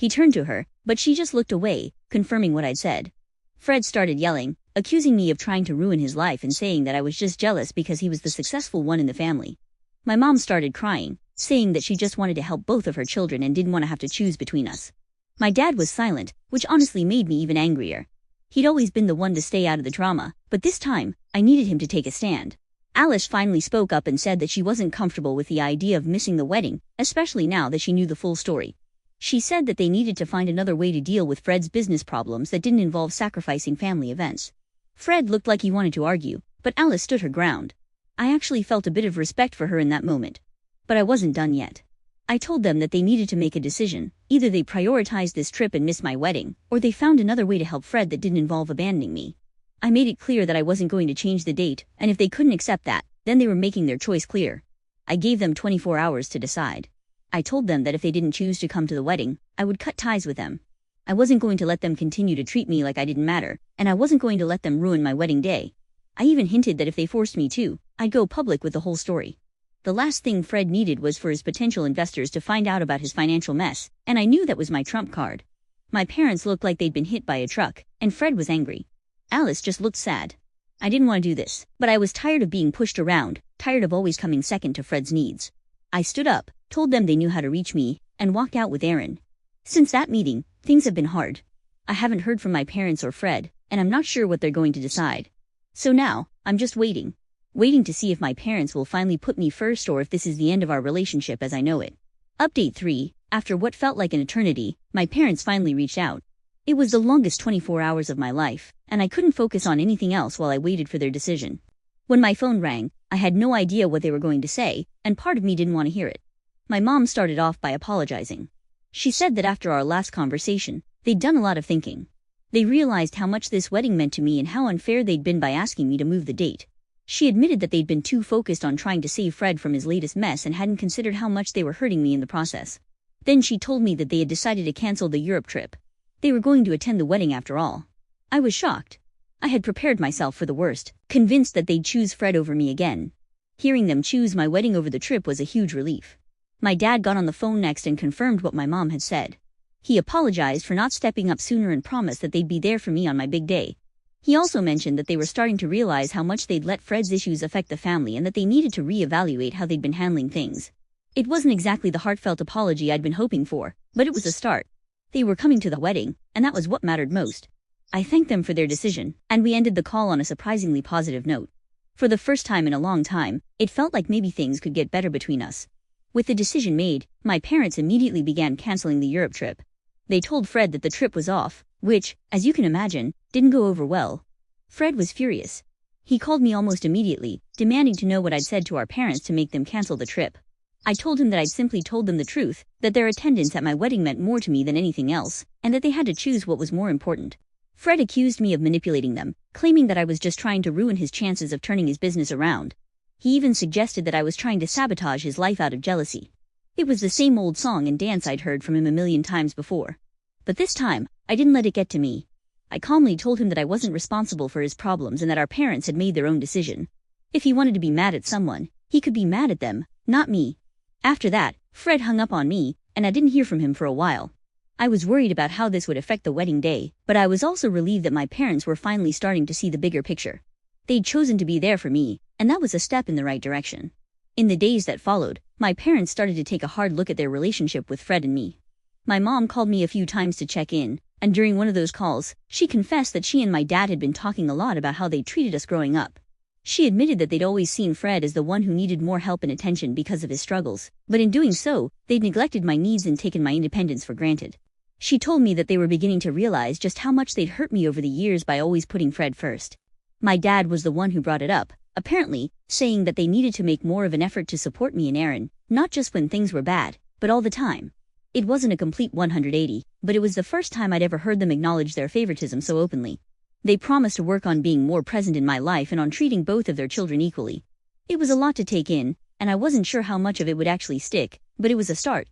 He turned to her, but she just looked away, confirming what I'd said. Fred started yelling, accusing me of trying to ruin his life and saying that I was just jealous because he was the successful one in the family. My mom started crying, saying that she just wanted to help both of her children and didn't want to have to choose between us. My dad was silent, which honestly made me even angrier. He'd always been the one to stay out of the drama, but this time, I needed him to take a stand. Alice finally spoke up and said that she wasn't comfortable with the idea of missing the wedding, especially now that she knew the full story. She said that they needed to find another way to deal with Fred's business problems that didn't involve sacrificing family events. Fred looked like he wanted to argue, but Alice stood her ground. I actually felt a bit of respect for her in that moment. But I wasn't done yet. I told them that they needed to make a decision. Either they prioritized this trip and missed my wedding, or they found another way to help Fred that didn't involve abandoning me. I made it clear that I wasn't going to change the date, and if they couldn't accept that, then they were making their choice clear. I gave them 24 hours to decide. I told them that if they didn't choose to come to the wedding, I would cut ties with them. I wasn't going to let them continue to treat me like I didn't matter, and I wasn't going to let them ruin my wedding day. I even hinted that if they forced me to, I'd go public with the whole story. The last thing Fred needed was for his potential investors to find out about his financial mess, and I knew that was my trump card. My parents looked like they'd been hit by a truck, and Fred was angry. Alice just looked sad. I didn't want to do this, but I was tired of being pushed around, tired of always coming second to Fred's needs. I stood up, told them they knew how to reach me, and walked out with Aaron. Since that meeting, things have been hard. I haven't heard from my parents or Fred, and I'm not sure what they're going to decide. So now, I'm just waiting to see if my parents will finally put me first or if this is the end of our relationship as I know it. Update 3, after what felt like an eternity, my parents finally reached out. It was the longest 24 hours of my life, and I couldn't focus on anything else while I waited for their decision. When my phone rang, I had no idea what they were going to say, and part of me didn't want to hear it. My mom started off by apologizing. She said that after our last conversation, they'd done a lot of thinking. They realized how much this wedding meant to me and how unfair they'd been by asking me to move the date. She admitted that they'd been too focused on trying to save Fred from his latest mess and hadn't considered how much they were hurting me in the process. Then she told me that they had decided to cancel the Europe trip. They were going to attend the wedding after all. I was shocked. I had prepared myself for the worst, convinced that they'd choose Fred over me again. Hearing them choose my wedding over the trip was a huge relief. My dad got on the phone next and confirmed what my mom had said. He apologized for not stepping up sooner and promised that they'd be there for me on my big day. He also mentioned that they were starting to realize how much they'd let Fred's issues affect the family and that they needed to reevaluate how they'd been handling things. It wasn't exactly the heartfelt apology I'd been hoping for, but it was a start. They were coming to the wedding, and that was what mattered most. I thanked them for their decision, and we ended the call on a surprisingly positive note. For the first time in a long time, it felt like maybe things could get better between us. With the decision made, my parents immediately began canceling the Europe trip. They told Fred that the trip was off, which, as you can imagine, didn't go over well. Fred was furious. He called me almost immediately, demanding to know what I'd said to our parents to make them cancel the trip. I told him that I'd simply told them the truth, that their attendance at my wedding meant more to me than anything else, and that they had to choose what was more important. Fred accused me of manipulating them, claiming that I was just trying to ruin his chances of turning his business around. He even suggested that I was trying to sabotage his life out of jealousy. It was the same old song and dance I'd heard from him a million times before. But this time, I didn't let it get to me. I calmly told him that I wasn't responsible for his problems and that our parents had made their own decision. If he wanted to be mad at someone, he could be mad at them, not me. After that, Fred hung up on me, and I didn't hear from him for a while. I was worried about how this would affect the wedding day, but I was also relieved that my parents were finally starting to see the bigger picture. They'd chosen to be there for me, and that was a step in the right direction. In the days that followed, my parents started to take a hard look at their relationship with Fred and me. My mom called me a few times to check in, and during one of those calls, she confessed that she and my dad had been talking a lot about how they treated us growing up. She admitted that they'd always seen Fred as the one who needed more help and attention because of his struggles, but in doing so, they'd neglected my needs and taken my independence for granted. She told me that they were beginning to realize just how much they'd hurt me over the years by always putting Fred first. My dad was the one who brought it up, apparently, saying that they needed to make more of an effort to support me and Aaron, not just when things were bad, but all the time. It wasn't a complete 180, but it was the first time I'd ever heard them acknowledge their favoritism so openly. They promised to work on being more present in my life and on treating both of their children equally. It was a lot to take in, and I wasn't sure how much of it would actually stick, but it was a start.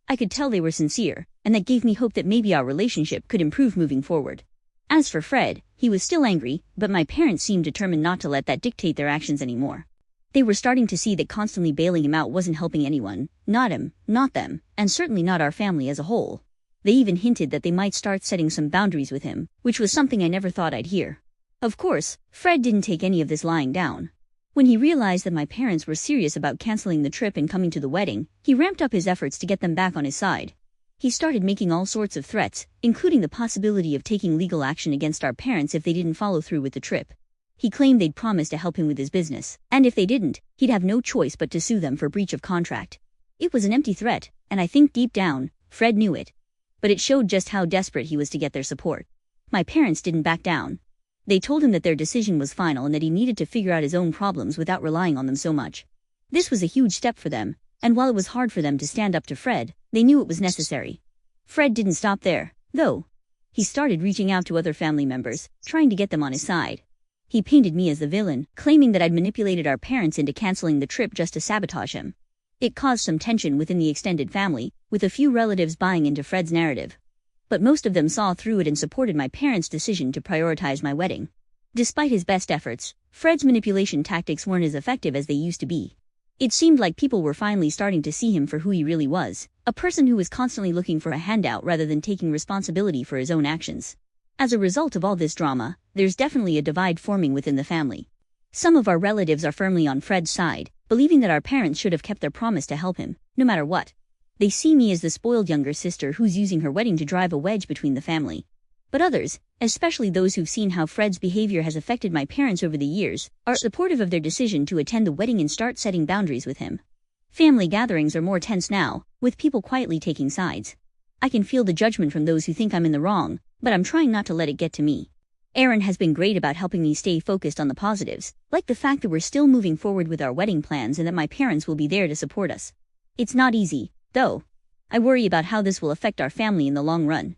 I could tell they were sincere, and that gave me hope that maybe our relationship could improve moving forward. As for Fred, he was still angry, but my parents seemed determined not to let that dictate their actions anymore. They were starting to see that constantly bailing him out wasn't helping anyone, not him, not them, and certainly not our family as a whole. They even hinted that they might start setting some boundaries with him, which was something I never thought I'd hear. Of course, Fred didn't take any of this lying down. When he realized that my parents were serious about canceling the trip and coming to the wedding, he ramped up his efforts to get them back on his side. He started making all sorts of threats, including the possibility of taking legal action against our parents if they didn't follow through with the trip. He claimed they'd promised to help him with his business, and if they didn't, he'd have no choice but to sue them for breach of contract. It was an empty threat, and I think deep down, Fred knew it. But it showed just how desperate he was to get their support. My parents didn't back down. They told him that their decision was final and that he needed to figure out his own problems without relying on them so much. This was a huge step for them, and while it was hard for them to stand up to Fred, they knew it was necessary. Fred didn't stop there, though. He started reaching out to other family members, trying to get them on his side. He painted me as the villain, claiming that I'd manipulated our parents into canceling the trip just to sabotage him. It caused some tension within the extended family, with a few relatives buying into Fred's narrative. But most of them saw through it and supported my parents' decision to prioritize my wedding. Despite his best efforts, Fred's manipulation tactics weren't as effective as they used to be. It seemed like people were finally starting to see him for who he really was, a person who was constantly looking for a handout rather than taking responsibility for his own actions. As a result of all this drama, there's definitely a divide forming within the family. Some of our relatives are firmly on Fred's side, believing that our parents should have kept their promise to help him, no matter what. They see me as the spoiled younger sister who's using her wedding to drive a wedge between the family. But others, especially those who've seen how Fred's behavior has affected my parents over the years, are supportive of their decision to attend the wedding and start setting boundaries with him. Family gatherings are more tense now, with people quietly taking sides. I can feel the judgment from those who think I'm in the wrong, but I'm trying not to let it get to me. Aaron has been great about helping me stay focused on the positives, like the fact that we're still moving forward with our wedding plans and that my parents will be there to support us. It's not easy, though. I worry about how this will affect our family in the long run.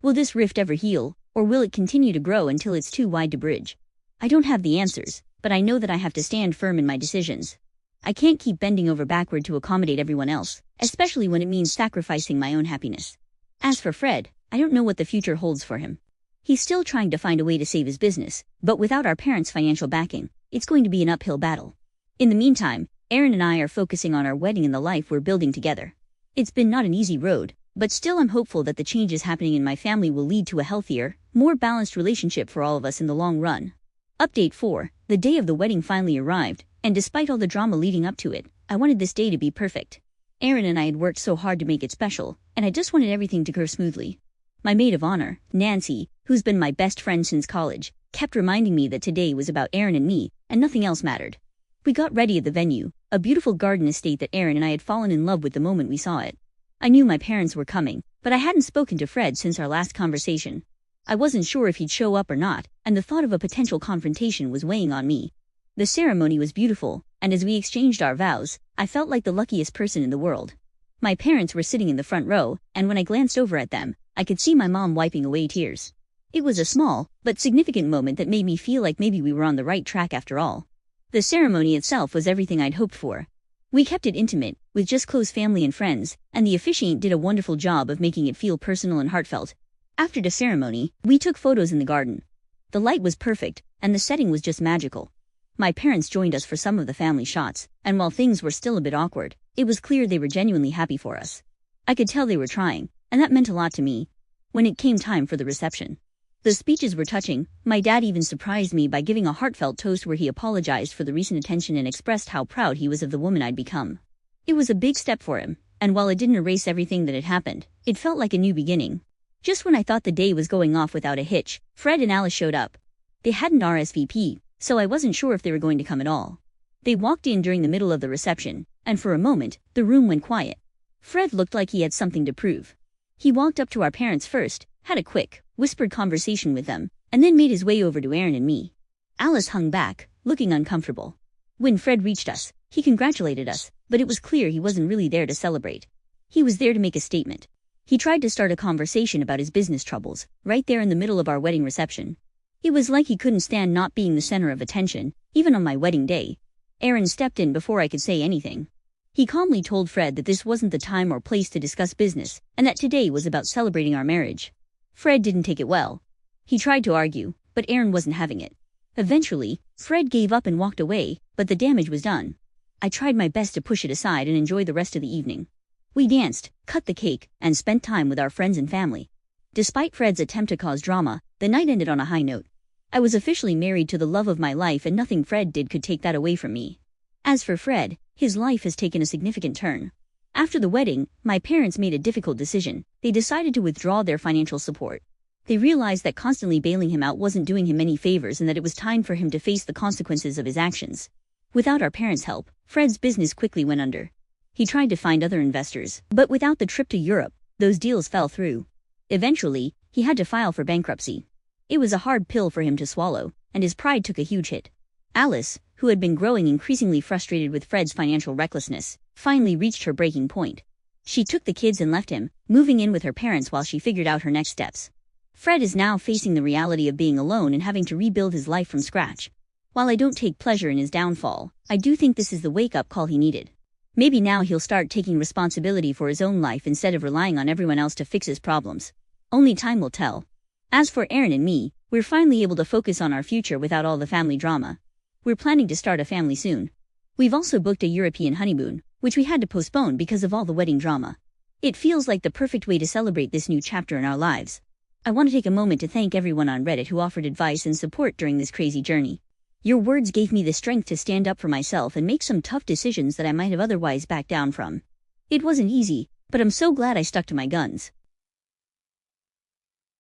Will this rift ever heal, or will it continue to grow until it's too wide to bridge? I don't have the answers, but I know that I have to stand firm in my decisions. I can't keep bending over backward to accommodate everyone else, especially when it means sacrificing my own happiness. As for Fred, I don't know what the future holds for him. He's still trying to find a way to save his business, but without our parents' financial backing, it's going to be an uphill battle. In the meantime, Aaron and I are focusing on our wedding and the life we're building together. It's been not an easy road, but still I'm hopeful that the changes happening in my family will lead to a healthier, more balanced relationship for all of us in the long run. Update 4. The day of the wedding finally arrived, and despite all the drama leading up to it, I wanted this day to be perfect. Aaron and I had worked so hard to make it special, and I just wanted everything to go smoothly. My maid of honor, Nancy, who's been my best friend since college, kept reminding me that today was about Aaron and me, and nothing else mattered. We got ready at the venue, a beautiful garden estate that Aaron and I had fallen in love with the moment we saw it. I knew my parents were coming, but I hadn't spoken to Fred since our last conversation. I wasn't sure if he'd show up or not, and the thought of a potential confrontation was weighing on me. The ceremony was beautiful, and as we exchanged our vows, I felt like the luckiest person in the world. My parents were sitting in the front row, and when I glanced over at them, I could see my mom wiping away tears. It was a small, but significant moment that made me feel like maybe we were on the right track after all. The ceremony itself was everything I'd hoped for. We kept it intimate, with just close family and friends, and the officiant did a wonderful job of making it feel personal and heartfelt. After the ceremony, we took photos in the garden. The light was perfect, and the setting was just magical. My parents joined us for some of the family shots, and while things were still a bit awkward, it was clear they were genuinely happy for us. I could tell they were trying, and that meant a lot to me. When it came time for the reception, the speeches were touching. My dad even surprised me by giving a heartfelt toast where he apologized for the recent attention and expressed how proud he was of the woman I'd become. It was a big step for him, and while it didn't erase everything that had happened, it felt like a new beginning. Just when I thought the day was going off without a hitch, Fred and Alice showed up. They hadn't RSVP'd, so I wasn't sure if they were going to come at all. They walked in during the middle of the reception, and for a moment, the room went quiet. Fred looked like he had something to prove. He walked up to our parents first, had a quick, whispered conversation with them, and then made his way over to Aaron and me. Alice hung back, looking uncomfortable. When Fred reached us, he congratulated us, but it was clear he wasn't really there to celebrate. He was there to make a statement. He tried to start a conversation about his business troubles, right there in the middle of our wedding reception. It was like he couldn't stand not being the center of attention, even on my wedding day. Aaron stepped in before I could say anything. He calmly told Fred that this wasn't the time or place to discuss business, and that today was about celebrating our marriage. Fred didn't take it well. He tried to argue, but Aaron wasn't having it. Eventually, Fred gave up and walked away, but the damage was done. I tried my best to push it aside and enjoy the rest of the evening. We danced, cut the cake, and spent time with our friends and family. Despite Fred's attempt to cause drama, the night ended on a high note. I was officially married to the love of my life, and nothing Fred did could take that away from me. As for Fred, his life has taken a significant turn. After the wedding, my parents made a difficult decision. They decided to withdraw their financial support. They realized that constantly bailing him out wasn't doing him any favors and that it was time for him to face the consequences of his actions. Without our parents' help, Fred's business quickly went under. He tried to find other investors, but without the trip to Europe, those deals fell through. Eventually, he had to file for bankruptcy. It was a hard pill for him to swallow, and his pride took a huge hit. Alice, who had been growing increasingly frustrated with Fred's financial recklessness, finally reached her breaking point. She took the kids and left him, moving in with her parents while she figured out her next steps. Fred is now facing the reality of being alone and having to rebuild his life from scratch. While I don't take pleasure in his downfall, I do think this is the wake-up call he needed. Maybe now he'll start taking responsibility for his own life instead of relying on everyone else to fix his problems. Only time will tell. As for Aaron and me, we're finally able to focus on our future without all the family drama. We're planning to start a family soon. We've also booked a European honeymoon, which we had to postpone because of all the wedding drama. It feels like the perfect way to celebrate this new chapter in our lives. I want to take a moment to thank everyone on Reddit who offered advice and support during this crazy journey. Your words gave me the strength to stand up for myself and make some tough decisions that I might have otherwise backed down from. It wasn't easy, but I'm so glad I stuck to my guns.